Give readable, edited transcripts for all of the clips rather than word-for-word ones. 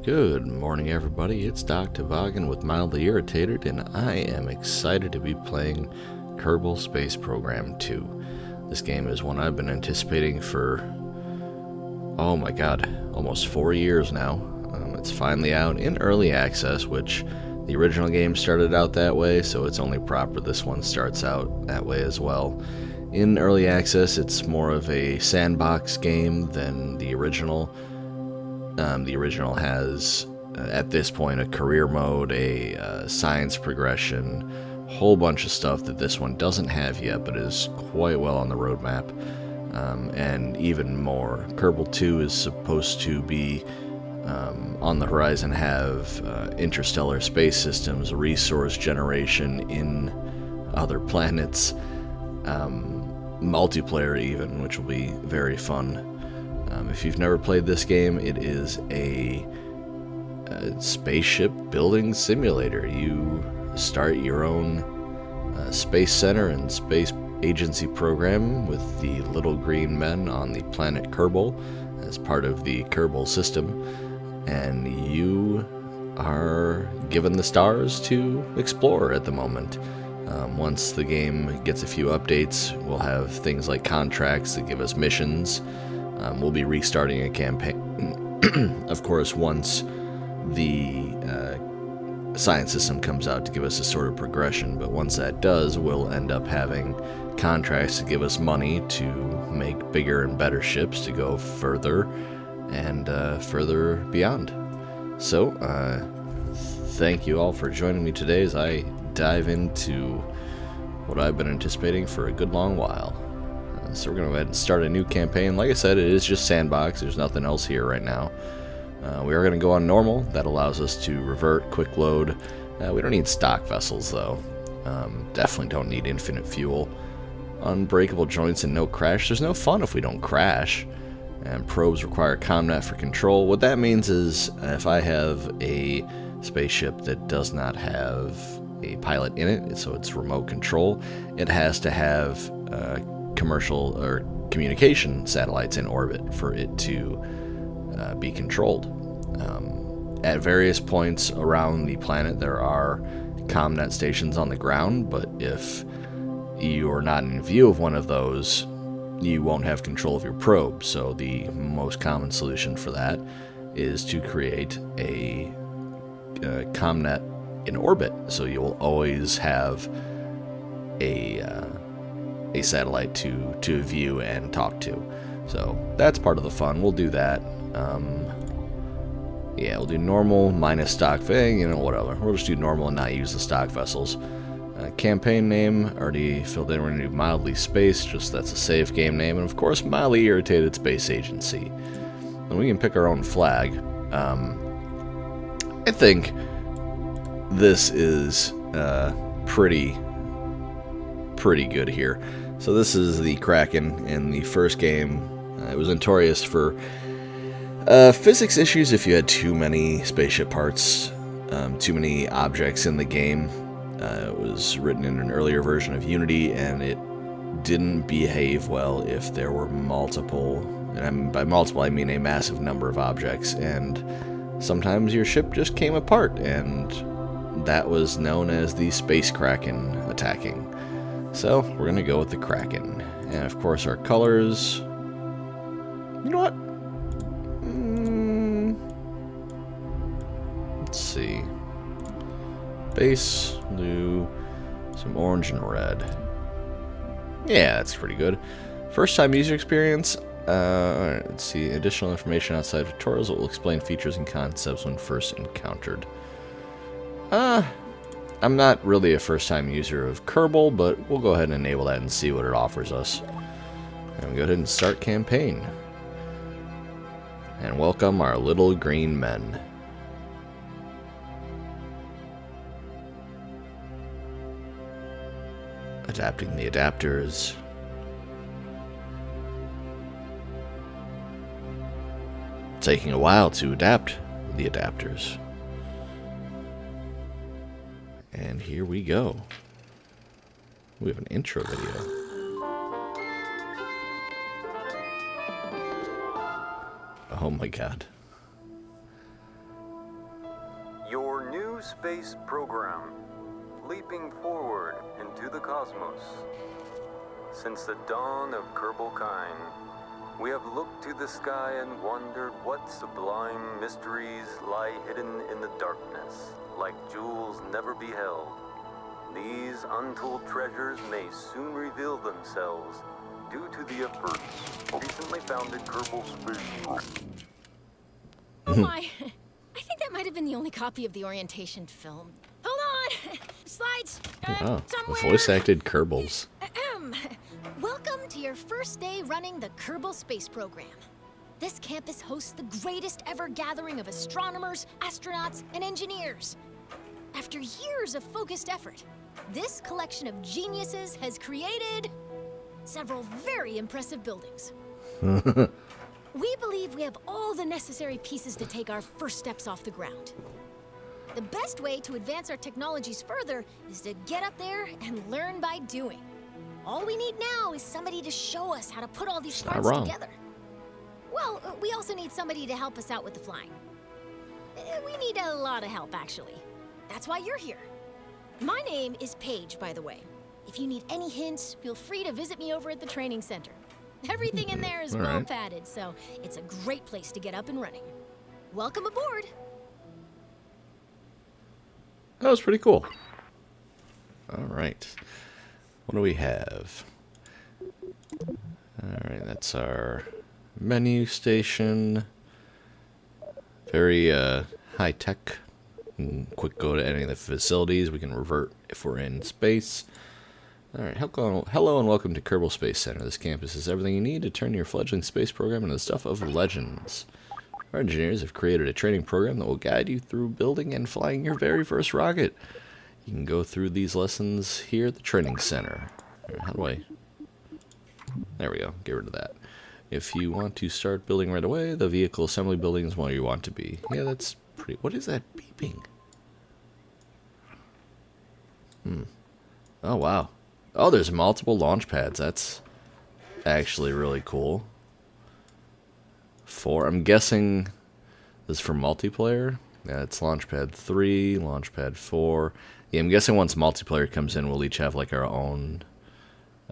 Good morning, everybody. It's DocToboggan with Mildly Irritated, and I am excited to be playing Kerbal Space Program 2. This game is one I've been anticipating for, oh my god, almost 4 years now. It's finally out in early access, which the original game started out that way, so it's only proper this one starts out that way as well. In early access, it's more of a sandbox game than the original. The original has, at this point, a career mode, a science progression, a whole bunch of stuff that this one doesn't have yet, but is quite well on the roadmap. And even more, Kerbal 2 is supposed to be on the horizon, have interstellar space systems, resource generation in other planets, multiplayer even, which will be very fun. If you've never played this game, it is a spaceship building simulator. You start your own space center and space agency program with the little green men on the planet Kerbal as part of the Kerbal system, and you are given the stars to explore at the moment. Once the game gets a few updates, we'll have things like contracts that give us missions. We'll be restarting a campaign, of course, once the science system comes out to give us a sort of progression, but once that does, we'll end up having contracts to give us money to make bigger and better ships to go further and further beyond. So, thank you all for joining me today as I dive into what I've been anticipating for a good long while. So we're going to go ahead and start a new campaign. Like I said, it is just sandbox. There's nothing else here right now. We are going to go on normal. That allows us to revert, quick load. We don't need stock vessels, though. Definitely don't need infinite fuel. Unbreakable joints and no crash. There's no fun if we don't crash. And probes require ComNet for control. What that means is if I have a spaceship that does not have a pilot in it, so it's remote control, it has to have commercial or communication satellites in orbit for it to be controlled. At various points around the planet there are ComNet stations on the ground, but if you are not in view of one of those, you won't have control of your probe. So the most common solution for that is to create a ComNet in orbit, so you will always have a satellite to view and talk to. So that's part of the fun. We'll do that. Yeah, we'll do normal minus stock thing, whatever. We'll just do normal and not use the stock vessels. Campaign name, already filled in. We're going to do Mildly Space, just that's a safe game name. And of course, Mildly Irritated Space Agency. And we can pick our own flag. I think this is pretty good here. So this is the Kraken in the first game. It was notorious for physics issues if you had too many spaceship parts, too many objects in the game. It was written in an earlier version of Unity, and it didn't behave well if there were multiple, and by multiple I mean a massive number of objects, and sometimes your ship just came apart, and that was known as the Space Kraken attacking. So we're going to go with the Kraken. And of course our colors, you know what? Let's see. Base, blue, some orange and red. Yeah, that's pretty good. First time user experience. Alright, let's see. Additional information outside of tutorials that will explain features and concepts when first encountered. I'm not really a first-time user of Kerbal, but we'll go ahead and enable that and see what it offers us. And we go ahead and start campaign. And welcome our little green men. Adapting the adapters. Taking a while to adapt the adapters. And here we go. We have an intro video. Oh my god. new space program, leaping forward into the cosmos. Since the dawn of Kerbal kind, we have looked to the sky and wondered what sublime mysteries lie hidden in the darkness, like jewels never beheld. These untold treasures may soon reveal themselves due to the efforts recently founded Kerbal Space. Oh my! I think that might have been the only copy of the orientation film. Hold on! Slides! Oh, somewhere! voice-acted Kerbals. Welcome to your first day running the Kerbal Space Program. This campus hosts the greatest ever gathering of astronomers, astronauts, and engineers. After years of focused effort, this collection of geniuses has created several very impressive buildings. We believe we have all the necessary pieces to take our first steps off the ground. The best way to advance our technologies further is to get up there and learn by doing. All we need now is somebody to show us how to put all these parts together. Well, we also need somebody to help us out with the flying. We need a lot of help, actually. That's why you're here. My name is Paige, by the way. If you need any hints, feel free to visit me over at the training center. Everything in there is well padded, so it's a great place to get up and running. Welcome aboard. That was pretty cool. All right. What do we have? All right, that's our menu station. Very high-tech. Quick go to any of the facilities. We can revert if we're in space. All right, hello and welcome to Kerbal Space Center. This campus is everything you need to turn your fledgling space program into the stuff of legends. Our engineers have created a training program that will guide you through building and flying your very first rocket. You can go through these lessons here at the training center. How do I... There we go. Get rid of that. If you want to start building right away, the vehicle assembly building is where you want to be. Yeah, that's pretty... What is that beeping? Oh, wow. Oh, there's multiple launch pads. That's actually really cool. I'm guessing this is for multiplayer. Yeah, it's Launchpad 3, Launchpad 4. Yeah, I'm guessing once multiplayer comes in, we'll each have like our own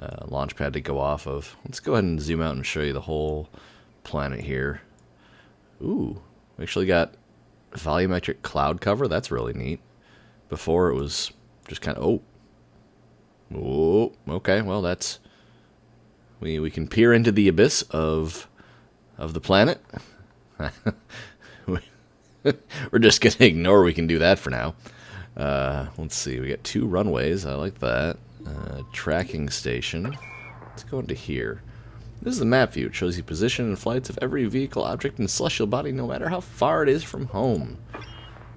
launchpad to go off of. Let's go ahead and zoom out and show you the whole planet here. Ooh, we actually got volumetric cloud cover. That's really neat. Before it was just kind of, oh, okay. Well, that's we can peer into the abyss of the planet. We're just gonna ignore we can do that for now. Let's see, we got 2 runways. I like that. Tracking station. Let's go into here. This is the map view. It shows you position and flights of every vehicle, object, and celestial body, no matter how far it is from home.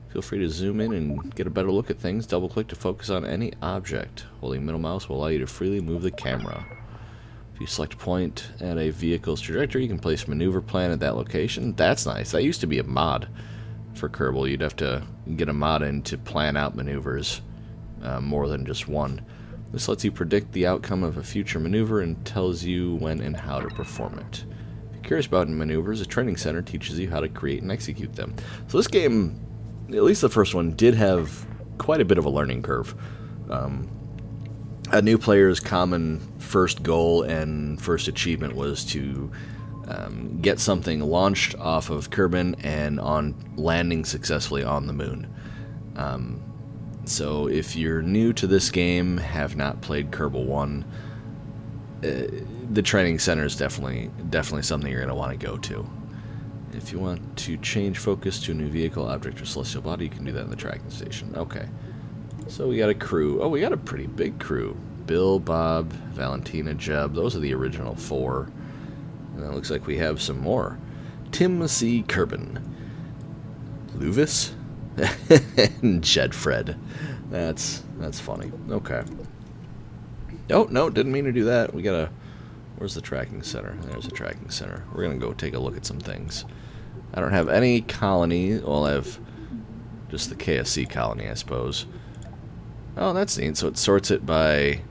Feel free to zoom in and get a better look at things. Double-click to focus on any object. Holding middle mouse will allow you to freely move the camera. If you select a point at a vehicle's trajectory, you can place a maneuver plan at that location. That's nice. That used to be a mod for Kerbal. You'd have to get a mod in to plan out maneuvers, more than just one. This lets you predict the outcome of a future maneuver and tells you when and how to perform it. If you're curious about maneuvers, a training center teaches you how to create and execute them. So this game, at least the first one, did have quite a bit of a learning curve. A new player's common first goal and first achievement was to get something launched off of Kerbin and on landing successfully on the moon. So if you're new to this game, have not played Kerbal 1, the training center is definitely something you're going to want to go to. If you want to change focus to a new vehicle, object, or celestial body, you can do that in the tracking station. Okay. So we got a crew. Oh, we got a pretty big crew. Bill, Bob, Valentina, Jeb. Those are the original 4. And it looks like we have some more. Tim C. Kerbin. Luvis? And Jed Fred. That's funny. Okay. Oh, no, didn't mean to do that. We gotta... Where's the tracking center? There's the tracking center. We're gonna go take a look at some things. I don't have any colony. Well, I have just the KSC colony, I suppose. Oh, that's neat. So it sorts it by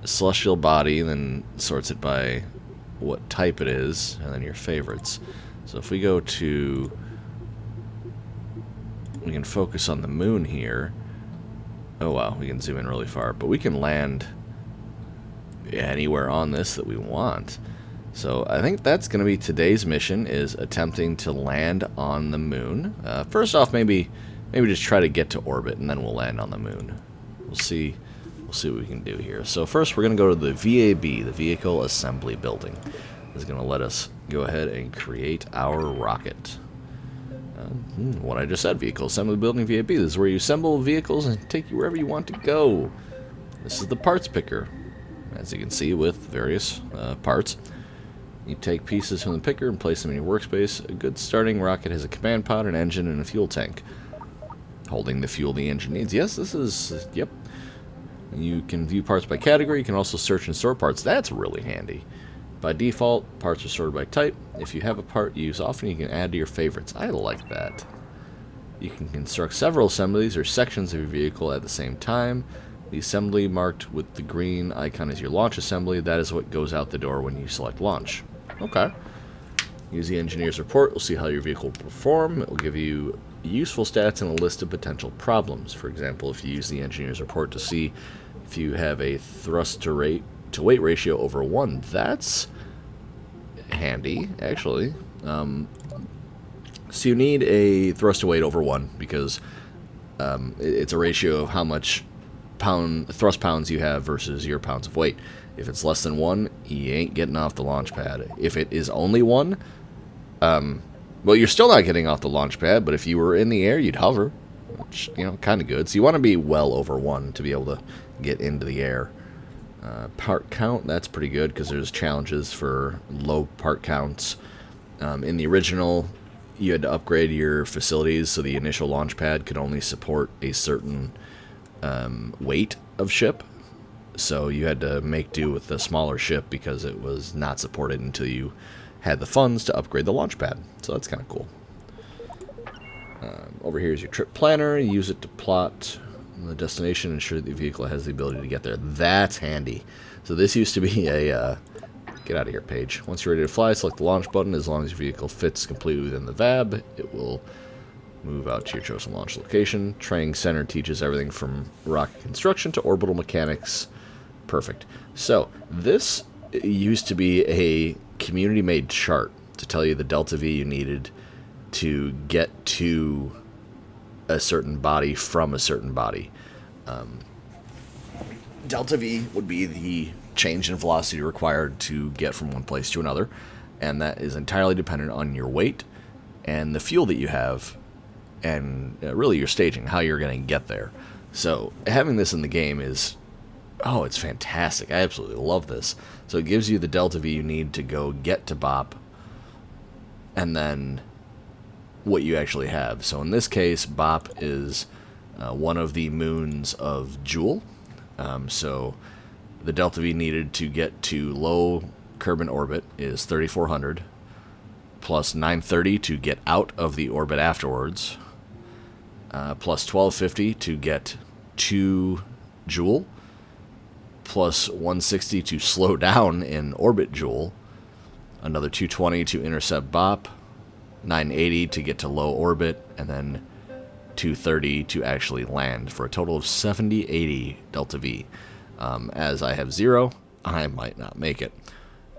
celestial body, then sorts it by what type it is, and then your favorites. So if we go to we can focus on the moon here. Oh wow, we can zoom in really far, but we can land anywhere on this that we want. So I think that's going to be today's mission, is attempting to land on the moon. First off, maybe just try to get to orbit, and then we'll land on the moon. We'll see what we can do here. So first, we're going to go to the VAB, the Vehicle Assembly Building. This is going to let us go ahead and create our rocket. What I just said, Vehicle Assembly Building VAB. This is where you assemble vehicles and take you wherever you want to go. This is the parts picker, as you can see, with various parts. You take pieces from the picker and place them in your workspace. A good starting rocket has a command pod, an engine, and a fuel tank. Holding the fuel the engine needs. Yes, this is, yep. You can view parts by category. You can also search and sort parts. That's really handy. By default, parts are sorted by type. If you have a part you use often, you can add to your favorites. I like that. You can construct several assemblies or sections of your vehicle at the same time. The assembly marked with the green icon is your launch assembly. That is what goes out the door when you select launch. Okay. Use the engineer's report. We'll see how your vehicle will perform. It will give you useful stats and a list of potential problems. For example, if you use the engineer's report to see if you have a thrust to weight ratio over 1, that's handy, actually. So you need a thrust to weight over 1 because it's a ratio of how much thrust pounds you have versus your pounds of weight. If it's less than 1, you ain't getting off the launch pad. If it is only 1, well, you're still not getting off the launch pad, but if you were in the air, you'd hover, which, you know, kind of good. So you want to be well over 1 to be able to get into the air. Part count, that's pretty good because there's challenges for low part counts. In the original, you had to upgrade your facilities so the initial launch pad could only support a certain weight of ship. So you had to make do with the smaller ship because it was not supported until you had the funds to upgrade the launch pad. So that's kind of cool. Over here is your trip planner. You use it to plot the destination and ensure that the vehicle has the ability to get there. That's handy. So this used to be a get out of here page. Once you're ready to fly, select the launch button. As long as your vehicle fits completely within the VAB, it will move out to your chosen launch location. Training Center teaches everything from rocket construction to orbital mechanics. Perfect. So this used to be a community-made chart to tell you the delta V you needed to get to a certain body from a certain body. Delta V would be the change in velocity required to get from one place to another, and that is entirely dependent on your weight and the fuel that you have, and really your staging, how you're going to get there. So having this in the game is, oh, it's fantastic. I absolutely love this. So it gives you the delta V you need to go get to BOP, and then what you actually have. So in this case, BOP is one of the moons of Joule. So the delta V needed to get to low Kerbal orbit is 3,400, plus 930 to get out of the orbit afterwards, plus 1250 to get to Joule, plus 160 to slow down in orbit Joule, another 220 to intercept BOP, 980 to get to low orbit, and then 230 to actually land, for a total of 7080 delta V. As I have 0, I might not make it.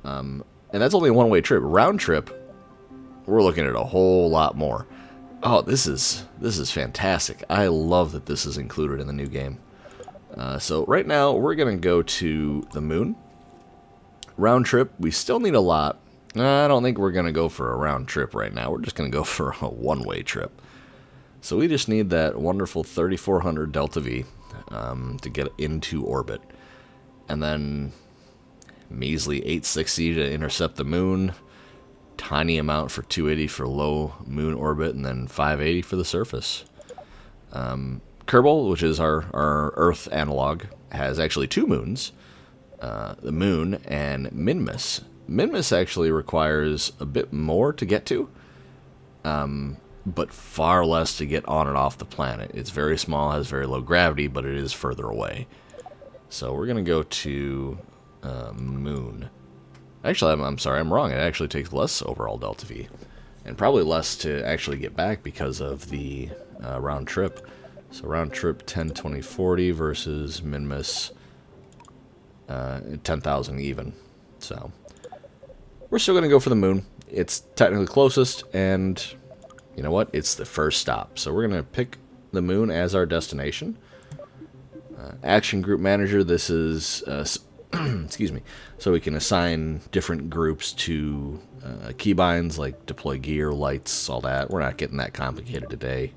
And that's only a one-way trip. Round trip, we're looking at a whole lot more. Oh, this is fantastic. I love that this is included in the new game. So right now, we're going to go to the moon. Round trip, we still need a lot. I don't think we're going to go for a round trip right now. We're just going to go for a one-way trip. So we just need that wonderful 3,400 delta V to get into orbit. And then measly 860 to intercept the moon. Tiny amount for 280 for low moon orbit, and then 580 for the surface. Kerbal, which is our Earth analog, has actually 2 moons. The moon and Minmus. Minmus actually requires a bit more to get to, but far less to get on and off the planet. It's very small, has very low gravity, but it is further away. So we're going to go to moon. Actually, I'm sorry, I'm wrong. It actually takes less overall delta V. and probably less to actually get back because of the round trip. So round trip 10, 20, 40 versus min-miss 10,000 even. So we're still going to go for the moon. It's technically closest, and you know what? It's the first stop. So we're going to pick the moon as our destination. Action group manager, this is, excuse me, so we can assign different groups to keybinds like deploy gear, lights, all that. We're not getting that complicated today.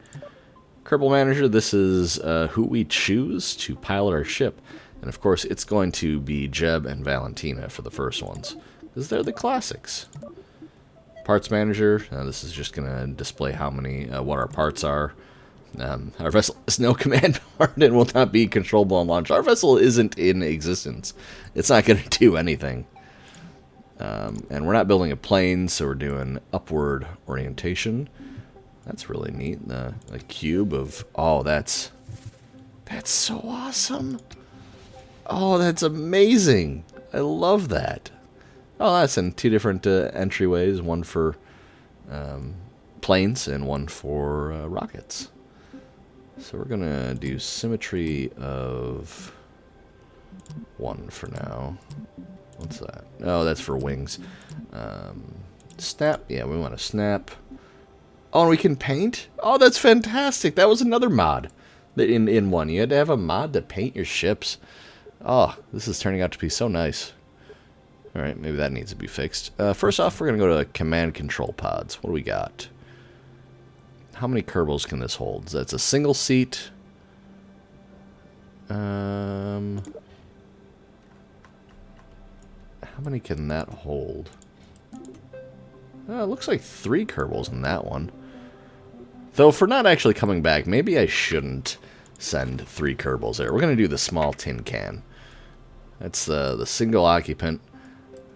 Kerbal manager, this is who we choose to pilot our ship. And of course, it's going to be Jeb and Valentina for the first ones, because they're the classics. Parts manager, this is just going to display how many, what our parts are. Our vessel has no command power and will not be controllable on launch. Our vessel isn't in existence. It's not going to do anything. And we're not building a plane, so we're doing upward orientation. That's really neat. The cube of... Oh, that's so awesome. Oh, that's amazing. I love that. Oh, that's in two different entryways. One for planes and one for rockets. So we're going to do symmetry of 1 for now. What's that? Oh, that's for wings. Snap. Yeah, we want to snap. Oh, and we can paint? Oh, that's fantastic. That was another mod in one. You had to have a mod to paint your ships. Oh, this is turning out to be so nice. Alright, maybe that needs to be fixed. First off, we're going to go to command control pods. What do we got? How many Kerbals can this hold? That's a single seat. How many can that hold? It looks like 3 Kerbals in that one. Though, for not actually coming back, maybe I shouldn't send 3 Kerbals there. We're going to do the small tin can. That's the single occupant.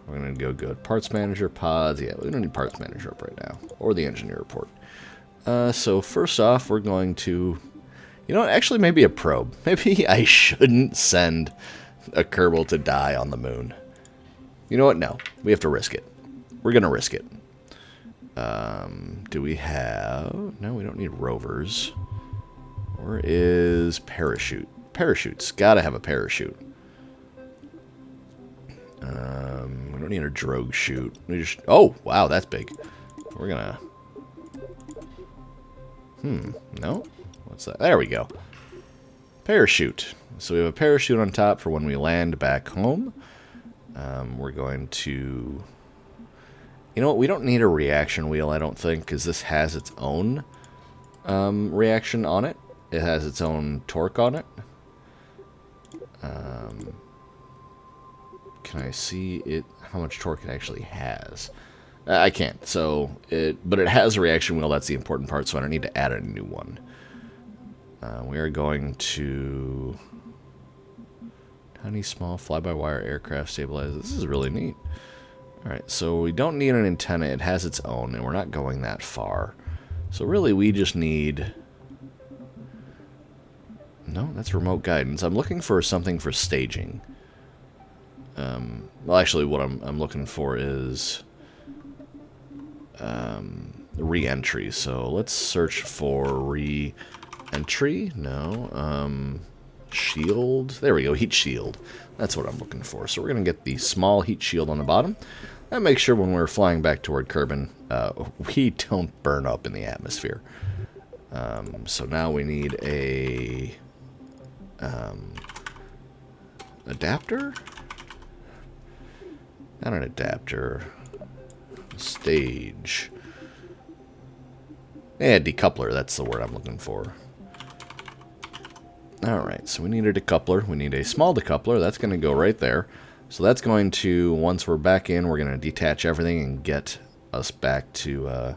We're going to go parts manager, pods. Yeah, we don't need parts manager up right now. Or the engineer report. So first off, we're going to... You know what? Actually, maybe a probe. Maybe I shouldn't send a Kerbal to die on the moon. You know what? No. We have to risk it. We're going to risk it. Do we have... No, we don't need rovers. Where is parachute? Parachutes. Gotta have a parachute. We don't need a drogue chute. We just... Oh, wow, that's big. We're gonna... No? What's that? There we go. Parachute. So we have a parachute on top for when we land back home. We're going to... You know what? We don't need a reaction wheel, I don't think, because this has its own reaction on it. It has its own torque on it. Can I see it? How much torque it actually has? I can't. But it has a reaction wheel. That's the important part. So I don't need to add a new one. We are going to tiny small fly-by-wire aircraft stabilizer. This is really neat. All right. So we don't need an antenna. It has its own, and we're not going that far. So really, we just need. No, that's remote guidance. I'm looking for something for staging. Well, actually, what I'm looking for is re-entry. So let's search for re-entry. No. Shield. There we go. Heat shield. That's what I'm looking for. So we're going to get the small heat shield on the bottom. That makes sure when we're flying back toward Kerbin, we don't burn up in the atmosphere. So now we need a adapter? Not an adapter. Stage. Yeah, decoupler. That's the word I'm looking for. Alright, so we need a decoupler. We need a small decoupler. That's going to go right there. So that's going to, once we're back in, we're going to detach everything and get us back to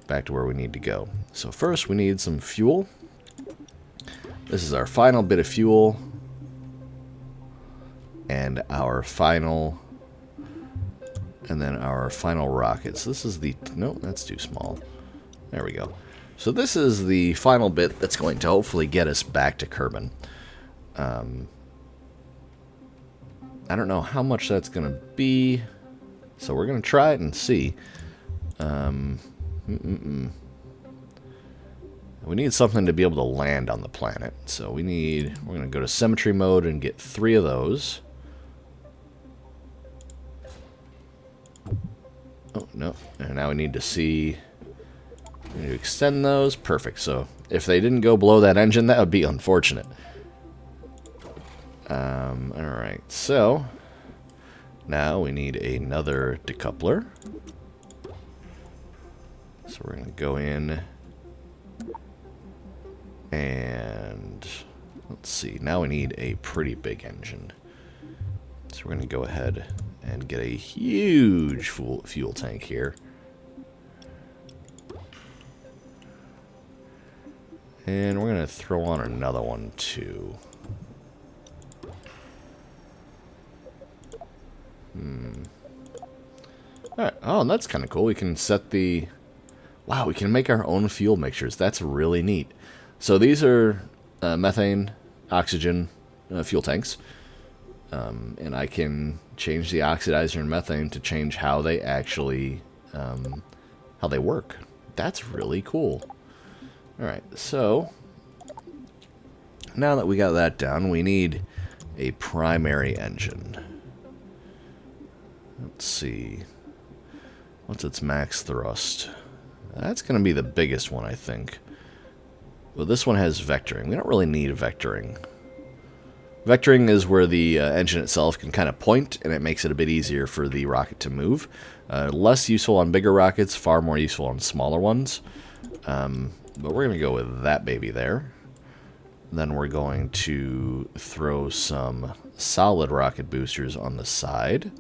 where we need to go. So first we need some fuel. This is our final bit of fuel. And our final... And then our final rockets. This is the... No, that's too small. There we go. So this is the final bit that's going to hopefully get us back to Kerbin. I don't know how much that's going to be. So we're going to try it and see. We need something to be able to land on the planet. So we're going to go to symmetry mode and get 3 of those. Oh, no. And now we need to see... We need to extend those. Perfect. So if they didn't go below that engine, that would be unfortunate. Alright, so... Now we need another decoupler. So we're going to go in... And... Let's see. Now we need a pretty big engine. So we're going to go ahead and get a huge fuel tank here. And we're going to throw on another one too. Alright, oh, that's kind of cool. We can set the... Wow, we can make our own fuel mixtures. That's really neat. So these are methane, oxygen, fuel tanks. And I can change the oxidizer and methane to change how they actually, how they work. That's really cool. Alright, so now that we got that down, we need a primary engine. Let's see. What's its max thrust? That's going to be the biggest one, I think. Well, this one has vectoring. We don't really need vectoring. Vectoring is where the engine itself can kind of point, and it makes it a bit easier for the rocket to move. Less useful on bigger rockets, far more useful on smaller ones. But we're going to go with that baby there. Then we're going to throw some solid rocket boosters on the side.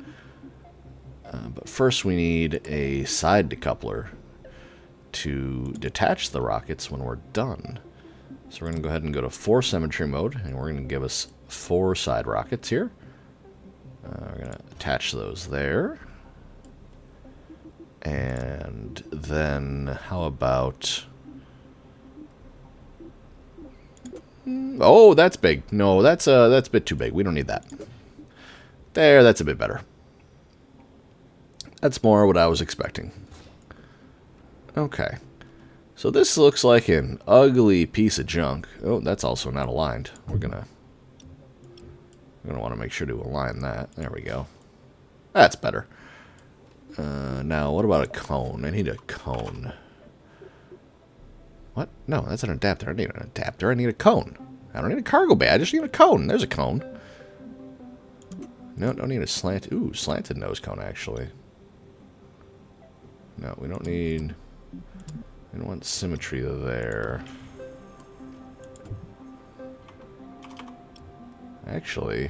But first we need a side decoupler to detach the rockets when we're done. So we're going to go ahead and go to 4 symmetry mode, and we're going to give us 4 side rockets here. We're going to attach those there. And then how about... Oh, that's big. No, that's a bit too big. We don't need that. There, that's a bit better. That's more what I was expecting. Okay. So this looks like an ugly piece of junk. Oh, that's also not aligned. We're gonna want to make sure to align that. There we go. That's better. Now, what about a cone? I need a cone. What? No, that's an adapter. I don't need an adapter. I need a cone. I don't need a cargo bay. I just need a cone. There's a cone. No, don't need a slant. Ooh, slanted nose cone, actually. No, we don't need... We don't want symmetry there. Actually,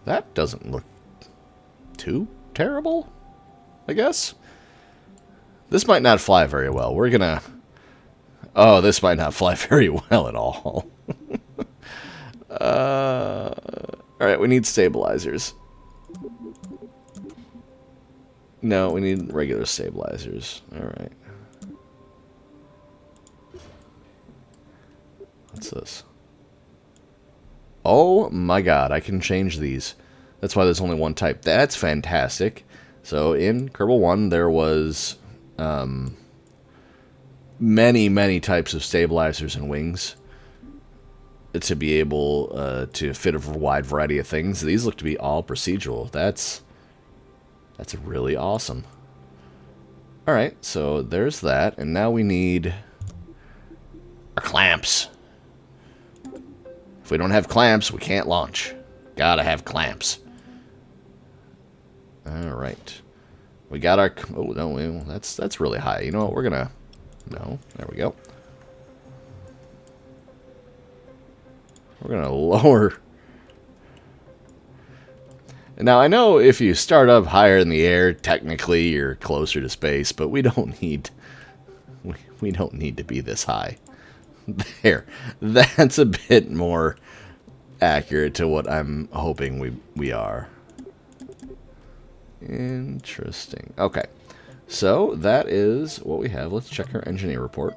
that doesn't look too terrible, I guess. This might not fly very well. We're gonna... Oh, this might not fly very well at all. Alright, we need stabilizers. No, we need regular stabilizers. Alright. What's this? Oh my god, I can change these. That's why there's only one type. That's fantastic. So in Kerbal 1, there was many types of stabilizers and wings to be able to fit a wide variety of things. These look to be all procedural. That's really awesome. Alright, so there's that. And now we need our clamps. If we don't have clamps, we can't launch. Gotta have clamps. Alright. We got our... Oh, no, that's really high. You know what, we're gonna... No, there we go. We're gonna lower... Now, I know if you start up higher in the air, technically you're closer to space, but we don't need... We don't need to be this high. There. That's a bit more accurate to what I'm hoping we are. Interesting. Okay. So, that is what we have. Let's check our engineer report.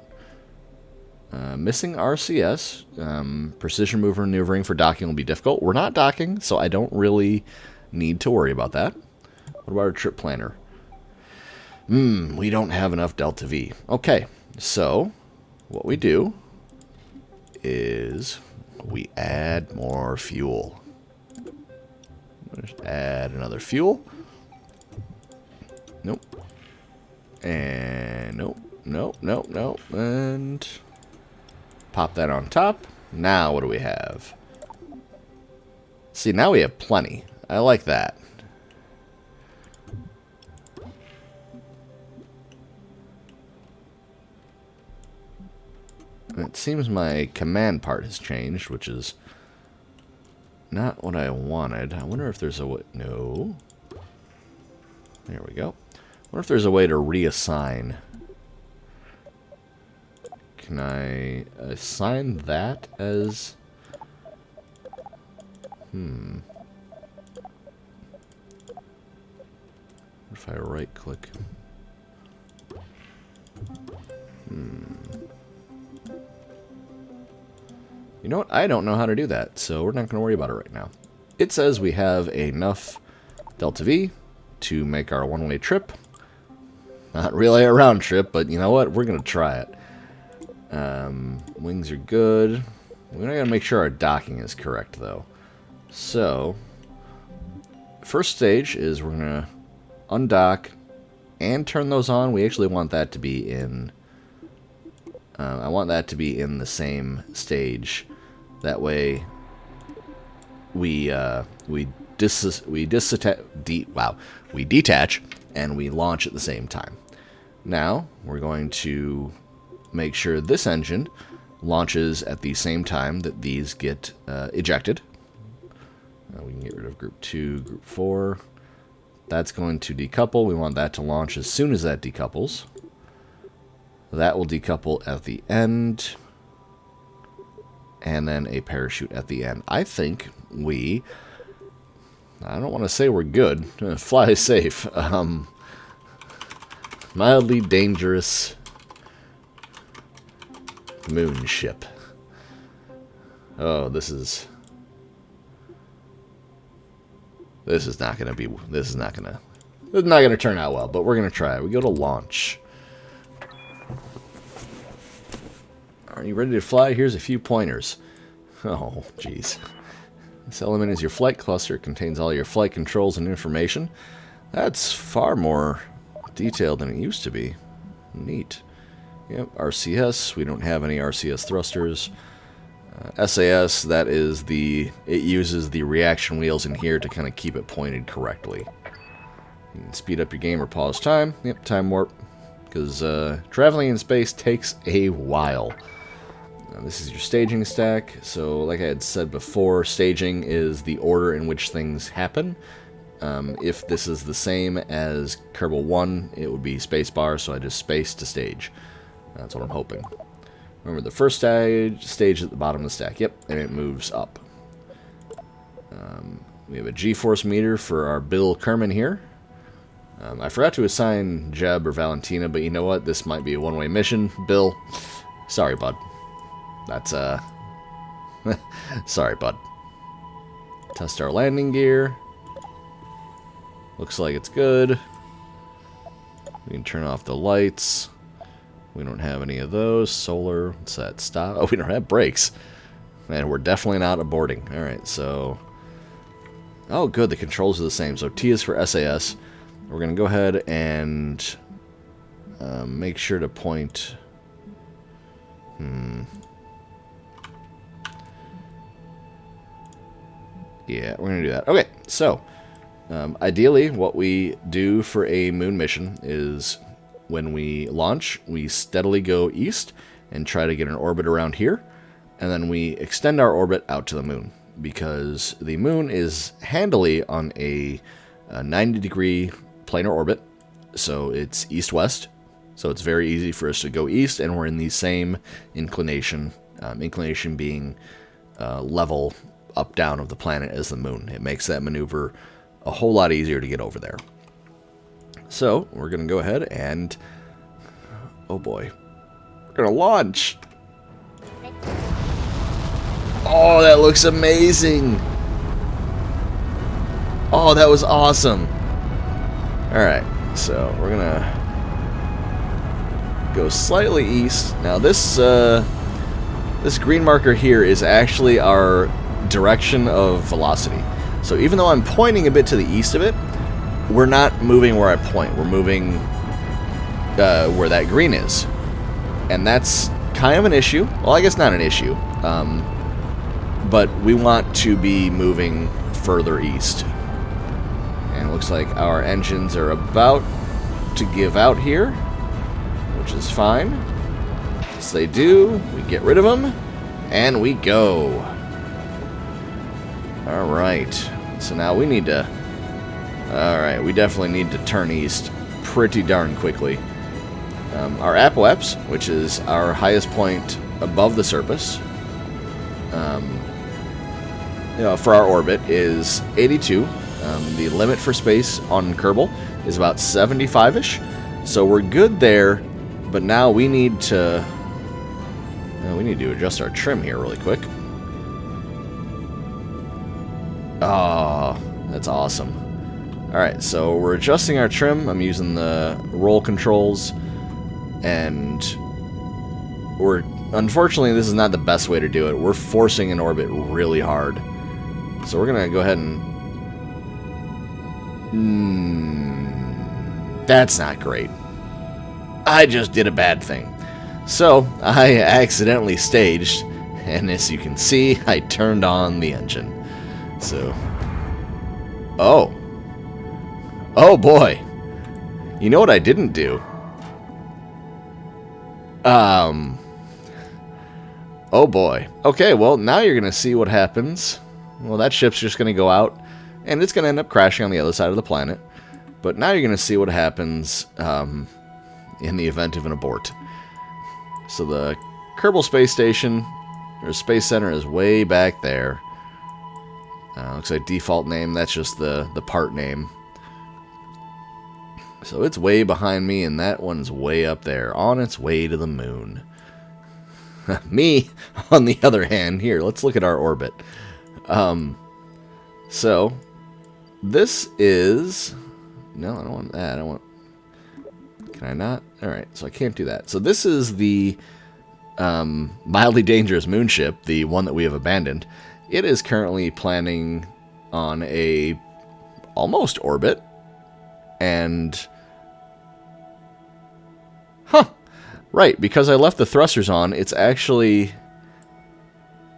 Missing RCS. Precision maneuvering for docking will be difficult. We're not docking, so I don't really need to worry about that. What about our trip planner? We don't have enough Delta V. Okay, so what we do is we add more fuel. Just add another fuel. Nope. And nope, nope, nope, nope. And pop that on top. Now what do we have? See, now we have plenty. I like that. It seems my command part has changed, which is not what I wanted. I wonder if there's a way... No. There we go. I wonder if there's a way to reassign. Can I assign that as... What if I right-click? You know what? I don't know how to do that, so we're not going to worry about it right now. It says we have enough Delta V to make our one-way trip. Not really a round trip, but you know what? We're going to try it. Wings are good. We're going to make sure our docking is correct, though. So, first stage is we're going to undock and turn those on. We actually want that to be in... I want that to be in the same stage. That way, we detach and we launch at the same time. Now we're going to make sure this engine launches at the same time that these get ejected. We can get rid of group 2, group 4. That's going to decouple. We want that to launch as soon as that decouples. That will decouple at the end. And then a parachute at the end. I think I don't want to say we're good. Fly safe. Mildly dangerous moon ship. Oh, this is not going to turn out well, but we're going to try it. We go to launch. Are you ready to fly? Here's a few pointers. Oh, jeez. This element is your flight cluster. It contains all your flight controls and information. That's far more detailed than it used to be. Neat. Yep, RCS. We don't have any RCS thrusters. SAS, it uses the reaction wheels in here to kind of keep it pointed correctly. You can speed up your game or pause time. Yep, time warp. Because traveling in space takes a while. This is your staging stack. So, like I had said before, staging is the order in which things happen. If this is the same as Kerbal 1, it would be spacebar, so I just space to stage. That's what I'm hoping. Remember, the first stage at the bottom of the stack. Yep, and it moves up. We have a G-force meter for our Bill Kerman here. I forgot to assign Jeb or Valentina, but you know what? This might be a one-way mission. Bill, sorry, bud. That's, sorry, bud. Test our landing gear. Looks like it's good. We can turn off the lights. We don't have any of those. Solar, what's that? Stop. Oh, we don't have brakes. And we're definitely not aborting. Alright, so... Oh, good, the controls are the same. So T is for SAS. We're going to go ahead and make sure to point... Yeah, we're going to do that. Okay, so... ideally, what we do for a moon mission is... When we launch, we steadily go east and try to get an orbit around here, and then we extend our orbit out to the moon, because the moon is handily on a 90-degree planar orbit, so it's east-west, so it's very easy for us to go east, and we're in the same inclination, inclination being level up-down of the planet as the moon. It makes that maneuver a whole lot easier to get over there. So, we're going to go ahead and... Oh boy. We're going to launch! Oh, that looks amazing! Oh, that was awesome! Alright, so we're going to go slightly east. Now this this green marker here is actually our direction of velocity. So even though I'm pointing a bit to the east of it, we're not moving where I point. We're moving where that green is. And that's kind of an issue. Well, I guess not an issue. But we want to be moving further east. And it looks like our engines are about to give out here, which is fine. Yes, they do. We get rid of them, and we go. Alright. So now we need to... Alright, we definitely need to turn east pretty darn quickly. Our apoapse, which is our highest point above the surface, for our orbit, is 82. The limit for space on Kerbal is about 75-ish. So we're good there, but now we need to... we need to adjust our trim here really quick. Oh, that's awesome. Alright, so we're adjusting our trim. I'm using the roll controls, and we're... Unfortunately, this is not the best way to do it. We're forcing an orbit really hard. So we're going to go ahead and... that's not great. I just did a bad thing. So, I accidentally staged, and as you can see, I turned on the engine. So... Oh. Oh boy. You know what I didn't do? Oh boy. Okay, well, now you're going to see what happens. Well, that ship's just going to go out, and it's going to end up crashing on the other side of the planet. But now you're going to see what happens in the event of an abort. So the Kerbal Space Station, or Space Center, is way back there. Looks like default name, that's just the part name. So it's way behind me, and that one's way up there, on its way to the moon. Me, on the other hand, here, let's look at our orbit. So, this is... No, I don't want that. I don't want... Can I not? Alright, so I can't do that. So this is the mildly dangerous moonship, the one that we have abandoned. It is currently planning on a almost orbit. And... Huh! Right, because I left the thrusters on, it's actually...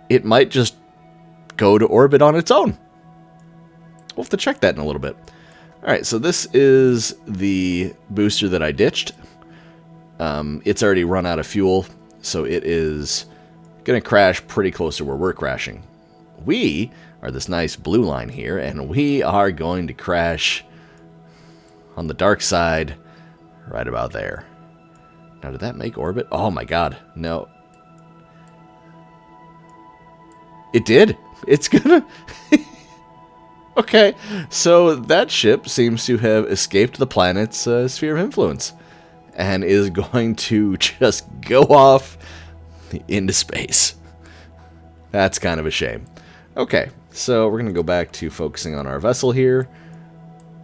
It might just go to orbit on its own. We'll have to check that in a little bit. Alright, so this is the booster that I ditched. It's already run out of fuel, so it is going to crash pretty close to where we're crashing. We are this nice blue line here, and we are going to crash on the dark side right about there. Now, did that make orbit? Oh my god, no. It did. It's gonna... Okay, so that ship seems to have escaped the planet's sphere of influence and is going to just go off into space. That's kind of a shame. Okay, so we're going to go back to focusing on our vessel here,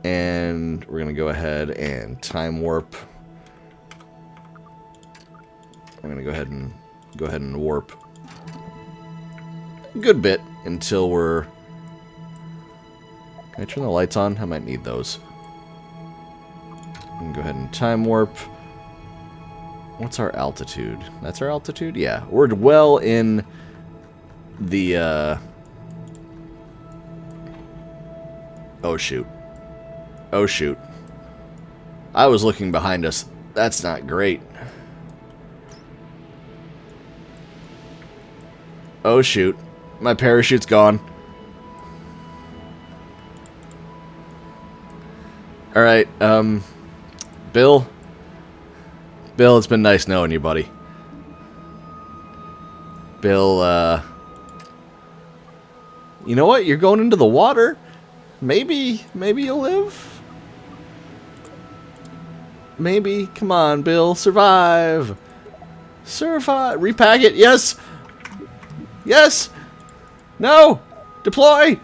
and we're going to go ahead and time warp. I'm going to go ahead and warp a good bit until we're... Can I turn the lights on? I might need those. I'm going to go ahead and time warp. What's our altitude? That's our altitude? Yeah. We're well in the... Oh, shoot. Oh, shoot. I was looking behind us. That's not great. Oh, shoot. My parachute's gone. Alright, Bill? Bill, it's been nice knowing you, buddy. Bill, you know what? You're going into the water. Maybe you'll live? Maybe. Come on, Bill. Survive. Survive. Repack it. Yes. Yes. No. Deploy.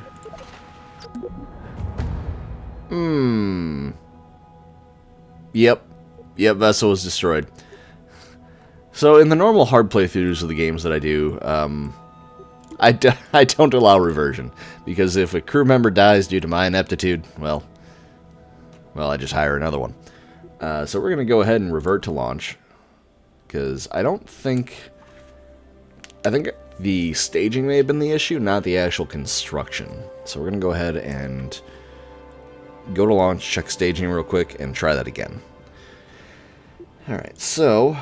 Yep. Yep, vessel was destroyed. So in the normal hard playthroughs of the games that I do, I don't allow reversion, because if a crew member dies due to my ineptitude, well, I just hire another one. So we're going to go ahead and revert to launch, because I think the staging may have been the issue, not the actual construction. So we're going to go ahead and go to launch, check staging real quick, and try that again. Alright, so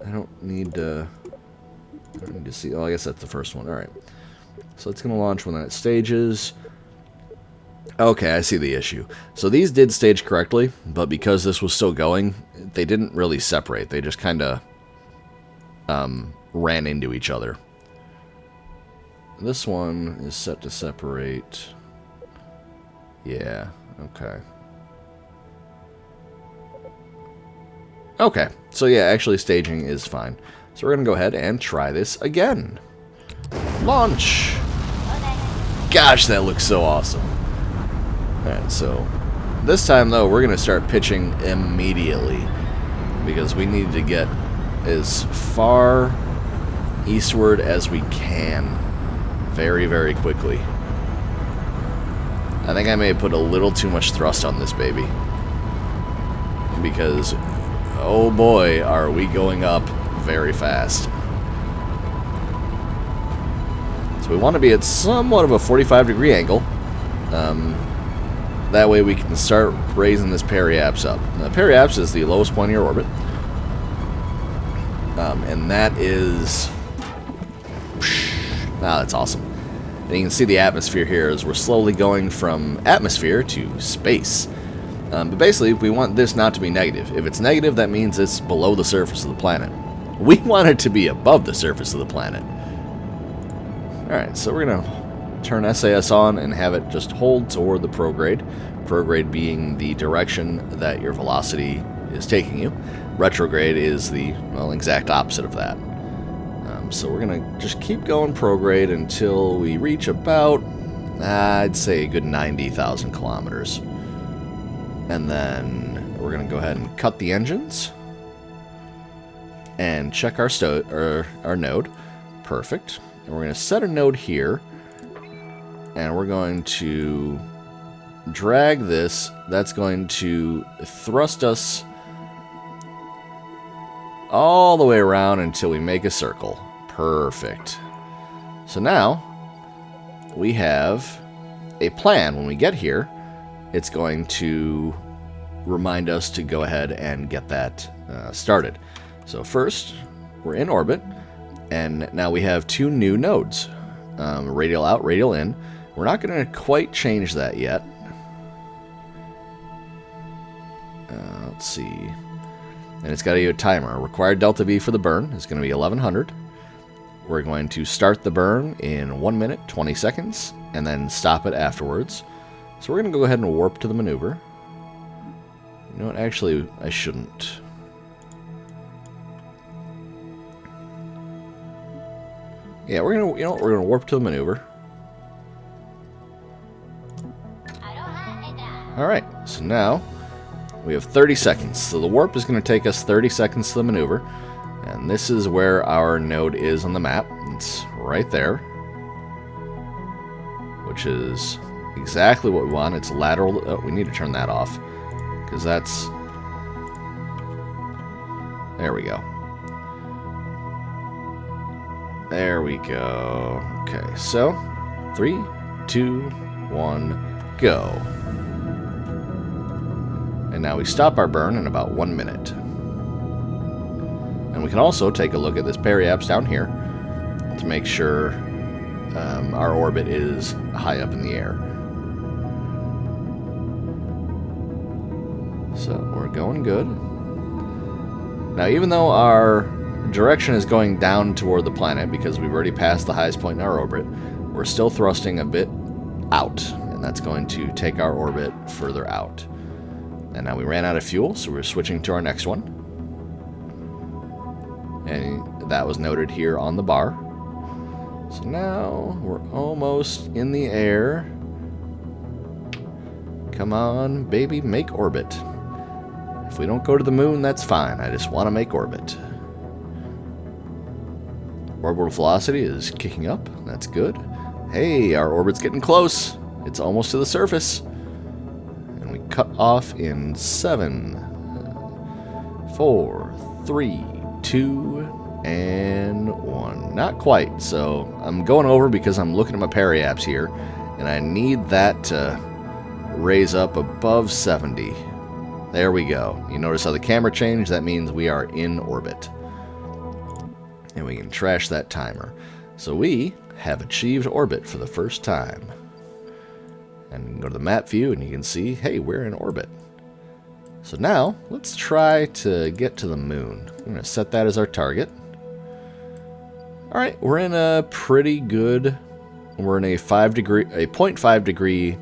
I don't need to see. Oh, I guess that's the first one. Alright. So it's going to launch when that stages. Okay, I see the issue. So these did stage correctly, but because this was still going, they didn't really separate. They just kind of ran into each other. This one is set to separate. Yeah, okay. Okay, so yeah, actually staging is fine. So we're going to go ahead and try this again. Launch! Gosh, that looks so awesome. Alright, so this time though, we're going to start pitching immediately, because we need to get as far eastward as we can very, very quickly. I think I may have put a little too much thrust on this baby, because oh boy, are we going up very fast. So we want to be at somewhat of a 45-degree angle. That way we can start raising this periapse up. Now, the periapse is the lowest point of your orbit. And that is... Ah, that's awesome. And you can see the atmosphere here as we're slowly going from atmosphere to space. But basically, we want this not to be negative. If it's negative, that means it's below the surface of the planet. We want it to be above the surface of the planet. Alright, so we're going to turn SAS on and have it just hold toward the prograde. Prograde being the direction that your velocity is taking you. Retrograde is the, well, exact opposite of that. So we're going to just keep going prograde until we reach about, I'd say, a good 90,000 kilometers. And then we're going to go ahead and cut the engines and check our node. Perfect. And we're going to set a node here, and we're going to drag this. That's going to thrust us all the way around until we make a circle. Perfect. So now we have a plan. When we get here, it's going to remind us to go ahead and get that started. So first, we're in orbit, and now we have two new nodes, radial out, radial in. We're not going to quite change that yet. Let's see. And it's got a timer. Required delta V for the burn is going to be 1100. We're going to start the burn in 1 minute, 20 seconds, and then stop it afterwards. So we're going to go ahead and warp to the maneuver. You know what? Actually, I shouldn't. Yeah, we're going to, we're going to warp to the maneuver. Alright, so now we have 30 seconds. So the warp is going to take us 30 seconds to the maneuver. And this is where our node is on the map. It's right there. Which is exactly what we want. It's lateral. Oh, we need to turn that off, because that's... There we go. There we go. Okay, so 3, 2, 1, go. And now we stop our burn in about 1 minute. And we can also take a look at this periapse down here to make sure our orbit is high up in the air. So we're going good. Now, even though our direction is going down toward the planet because we've already passed the highest point in our orbit, we're still thrusting a bit out, and that's going to take our orbit further out. And now we ran out of fuel, so we're switching to our next one. And that was noted here on the bar. So now we're almost in the air. Come on, baby, make orbit. If we don't go to the moon, that's fine. I just want to make orbit. Orbital velocity is kicking up. That's good. Hey, our orbit's getting close. It's almost to the surface. And we cut off in 7, 4, 3, 2, and 1. Not quite. So I'm going over because I'm looking at my periapps here. And I need that to raise up above 70. There we go. You notice how the camera changed? That means we are in orbit. And we can trash that timer. So we have achieved orbit for the first time. And you can go to the map view and you can see, hey, we're in orbit. So now, let's try to get to the moon. I'm going to set that as our target. Alright, we're in a pretty good... We're in a 0.5 degree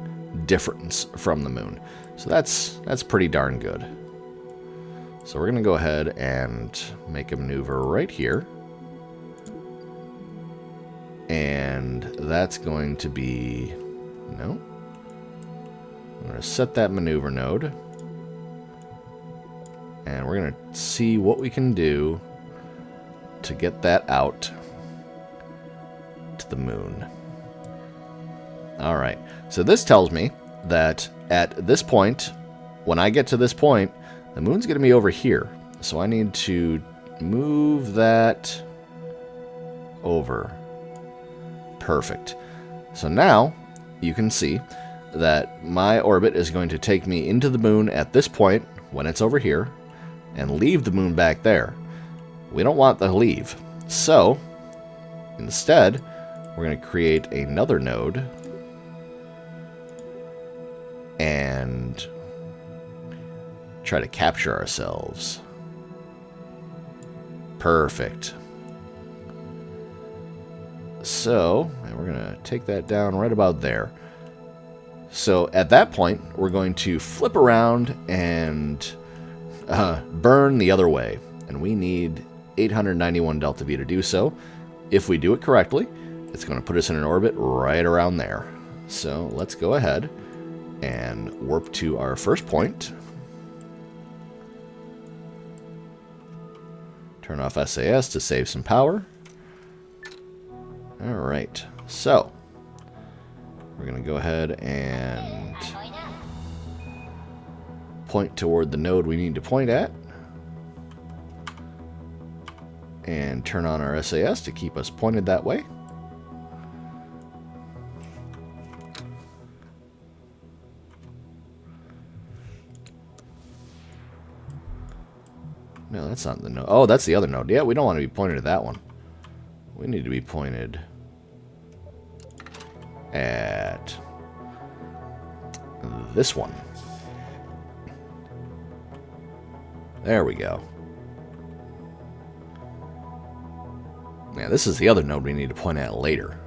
difference from the moon. So that's pretty darn good. So we're going to go ahead and make a maneuver right here. And that's going to be... No. I'm going to set that maneuver node. And we're going to see what we can do to get that out to the moon. Alright, so this tells me that at this point, when I get to this point, the moon's going to be over here. So I need to move that over. Perfect. So now you can see that my orbit is going to take me into the moon at this point when it's over here and leave the moon back there. We don't want to leave. So instead, we're going to create another node and try to capture ourselves. Perfect. So, we're going to take that down right about there. So, at that point, we're going to flip around and burn the other way. And we need 891 delta V to do so. If we do it correctly, it's going to put us in an orbit right around there. So, let's go ahead and warp to our first point. Turn off SAS to save some power. Alright, so we're going to go ahead and point toward the node we need to point at. And turn on our SAS to keep us pointed that way. No, that's not the node. Oh, that's the other node. Yeah, we don't want to be pointed at that one. We need to be pointed at this one. There we go. Yeah, this is the other node we need to point at later.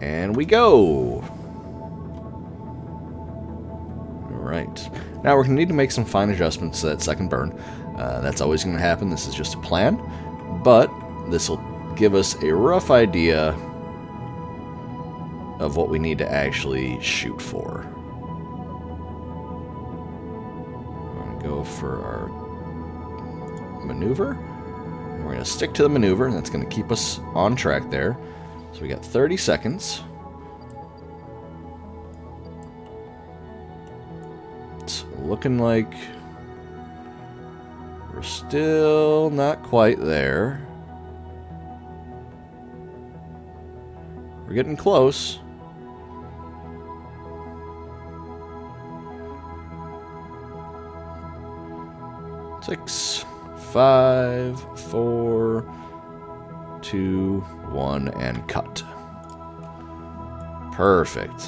And we go! Alright. Now we're going to need to make some fine adjustments to that second burn. That's always going to happen. This is just a plan. But this will give us a rough idea of what we need to actually shoot for. We're going to go for our maneuver. And we're going to stick to the maneuver, and that's going to keep us on track there. So we got 30 seconds. It's looking like we're still not quite there. We're getting close. Six, 5, 4, 2, 1, and cut. Perfect.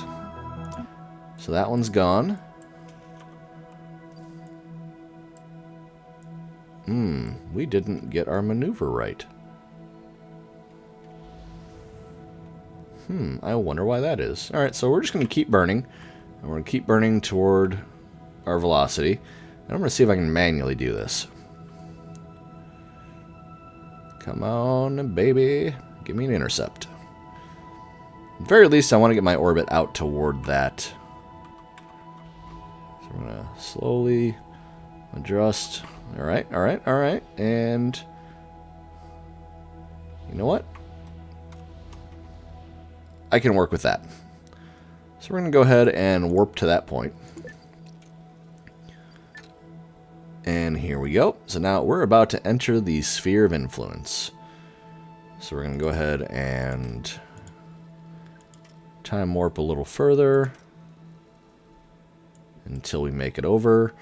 So that one's gone. We didn't get our maneuver right. I wonder why that is. Alright, so we're just going to keep burning. And we're going to keep burning toward our velocity. And I'm going to see if I can manually do this. Come on, baby. Give me an intercept. At the very least, I want to get my orbit out toward that. So I'm going to Slowly adjust. Alright, alright, alright. And you know what? I can work with that. So we're going to go ahead and warp to that point. And here we go. So now we're about to enter the sphere of influence. So we're going to go ahead and time warp a little further until we make it over.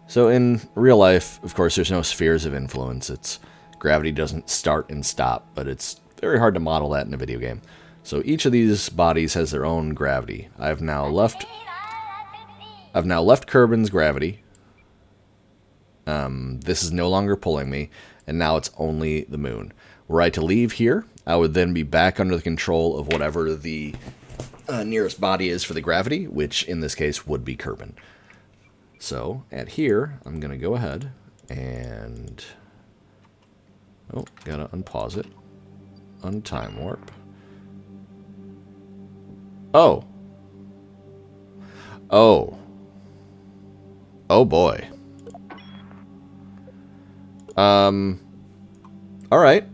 So in real life, of course, there's no spheres of influence. Gravity doesn't start and stop, but it's very hard to model that in a video game. So each of these bodies has their own gravity. I've now left Kerbin's gravity. This is no longer pulling me, and now it's only the moon. Were I to leave here, I would then be back under the control of whatever the nearest body is for the gravity, which in this case would be Kerbin. So at here, I'm going to go ahead and... Oh, gotta unpause it. Untime warp. Oh. Oh. Oh boy. Alright.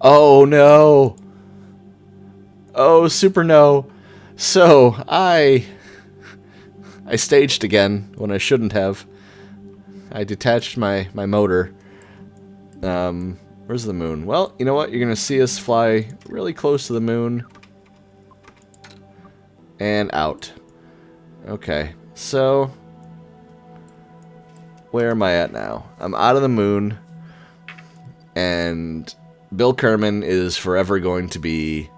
Oh no. Oh, super no. So, I staged again when I shouldn't have. I detached my motor. Where's the moon? Well, you know what? You're going to see us fly really close to the moon. And out. Okay, so... where am I at now? I'm out of the moon. And Bill Kerman is forever going to be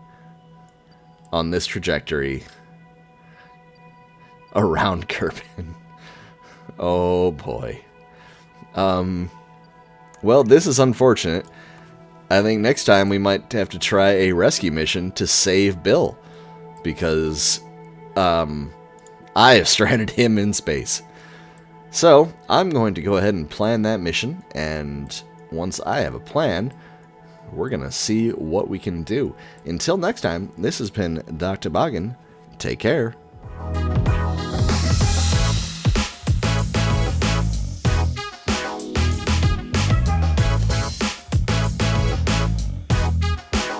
on this trajectory around Kerbin. Oh boy. Well, this is unfortunate. I think next time we might have to try a rescue mission to save Bill, because I have stranded him in space. So I'm going to go ahead and plan that mission, and once I have a plan, we're going to see what we can do. Until next time, this has been DocToboggan. Take care.